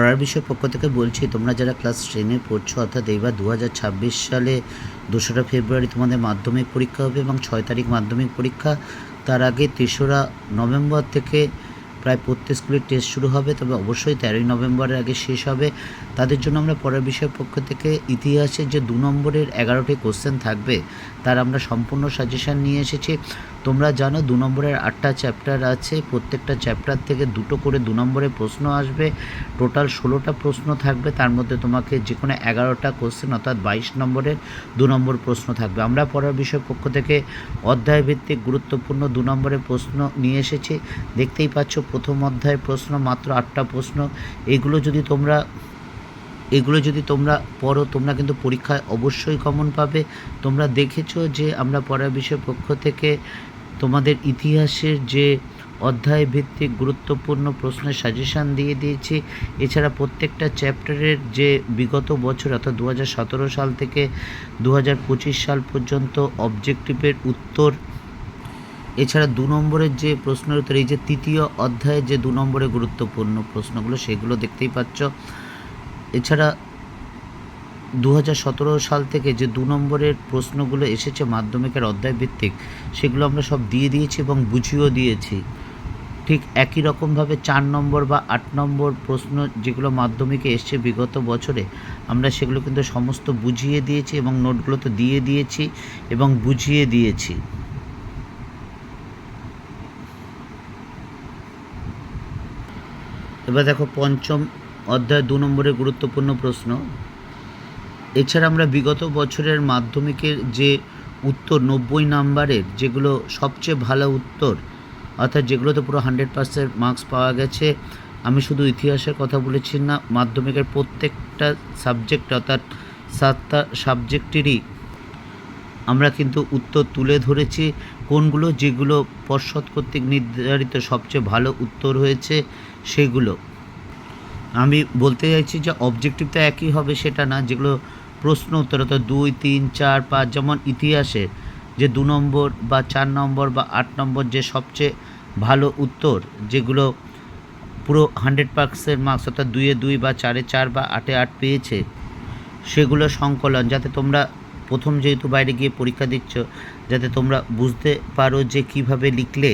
পড়ার বিষয় পক্ষ থেকে বলছি, তোমরা যারা ক্লাস 10-এ পড়ছো, অর্থাৎ এইবার 2026 সালে 2রা ফেব্রুয়ারি তোমাদের মাধ্যমিক পরীক্ষা হবে এবং 6 তারিখ মাধ্যমিক পরীক্ষা। তার আগে 3রা নভেম্বর থেকে প্রায় প্রত্যেক স্কুলের টেস্ট শুরু হবে, তবে অবশ্যই 13ই নভেম্বরের আগে শেষ হবে। তাদের জন্য আমরা পড়ার বিষয় পক্ষ থেকে ইতিহাসের যে 2 নম্বরের 11টি কোশ্চেন থাকবে তার আমরা সম্পূর্ণ সাজেশান নিয়ে এসেছি। তোমরা জানো 2 নম্বরের 8টা চ্যাপ্টার আছে, প্রত্যেকটা চ্যাপ্টার থেকে 2টো করে 2 নম্বরের প্রশ্ন আসবে। টোটাল 16টা প্রশ্ন থাকবে, তার মধ্যে তোমাকে যে কোনো 11টা কোশ্চেন অর্থাৎ 22 নম্বরের 2 নম্বর প্রশ্ন থাকবে। আমরা পড়ার বিষয় পক্ষ থেকে অধ্যায়ভিত্তিক গুরুত্বপূর্ণ 2 নম্বরের প্রশ্ন নিয়ে এসেছি। দেখতেই পাচ্ছ প্রথম অধ্যায়ের প্রশ্ন মাত্র 8টা প্রশ্ন। এগুলো যদি তোমরা পড়ো, তোমরা কিন্তু পরীক্ষায় অবশ্যই কমন পাবে। তোমরা দেখেছো যে আমরা পড়ার বিষয় পক্ষ থেকে তোমাদের ইতিহাসের যে অধ্যায় ভিত্তিক গুরুত্বপূর্ণ প্রশ্নের সাজেশান দিয়ে দিয়েছি। এছাড়া প্রত্যেকটা চ্যাপ্টারের যে বিগত বছর অর্থাৎ 2017 সাল থেকে 2025 সাল পর্যন্ত অবজেক্টিভের উত্তর, এছাড়া 2 নম্বরের যে প্রশ্নের উত্তর, এই যে তৃতীয় অধ্যায়ের যে 2 নম্বরের গুরুত্বপূর্ণ প্রশ্নগুলো সেগুলো দেখতেই পাচ্ছ। এছাড়া 2017 সাল থেকে যে 2 নম্বরের প্রশ্নগুলো এসেছে মাধ্যমিকের অধ্যায়ভিত্তিক, সেগুলো আমরা সব দিয়ে দিয়েছি এবং বুঝিয়েও দিয়েছি। ঠিক একই রকমভাবে 4 নম্বর বা 8 নম্বর প্রশ্ন যেগুলো মাধ্যমিকে এসছে বিগত বছরে, আমরা সেগুলো কিন্তু সমস্ত বুঝিয়ে দিয়েছি এবং নোটগুলো তো দিয়ে দিয়েছি এবং বুঝিয়ে দিয়েছি। এবার দেখো পঞ্চম অধ্যায় 2 নম্বরের গুরুত্বপূর্ণ প্রশ্ন। এছাড়া আমরা বিগত বছরের মাধ্যমিকের যে উত্তর 90 নাম্বারের, যেগুলো সবচেয়ে ভালো উত্তর অর্থাৎ যেগুলোতে পুরো 100% মার্কস পাওয়া গেছে, আমি শুধু ইতিহাসের কথা বলেছি না, মাধ্যমিকের প্রত্যেকটা সাবজেক্ট অর্থাৎ 7টা সাবজেক্টেরই আমরা কিন্তু উত্তর তুলে ধরেছি। কোনগুলো যেগুলো পর্ষদ কর্তৃক নির্ধারিত সবচেয়ে ভালো উত্তর হয়েছে সেগুলো। আমি বলতে চাইছি যে অবজেক্টিভ তো একই হবে সেটা না, যেগুলো প্রশ্ন উত্তর অর্থাৎ 2, 3, 4, 5, যেমন ইতিহাসের যে 2 নম্বর বা 4 নম্বর বা 8 নম্বর যে সবচেয়ে ভালো উত্তর, যেগুলো পুরো 100% মার্কস অর্থাৎ 2-এ 2 বা 4-এ 4 বা 8-এ 8 পেয়েছে, সেগুলো সংকলন, যাতে তোমরা প্রথম যেহেতু বাইরে গিয়ে পরীক্ষা দিচ্ছ, যাতে তোমরা বুঝতে পারো যে কিভাবে লিখলে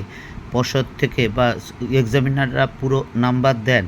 পর্ষদ থেকে বা এক্সামিনাররা পুরো নাম্বার দেন,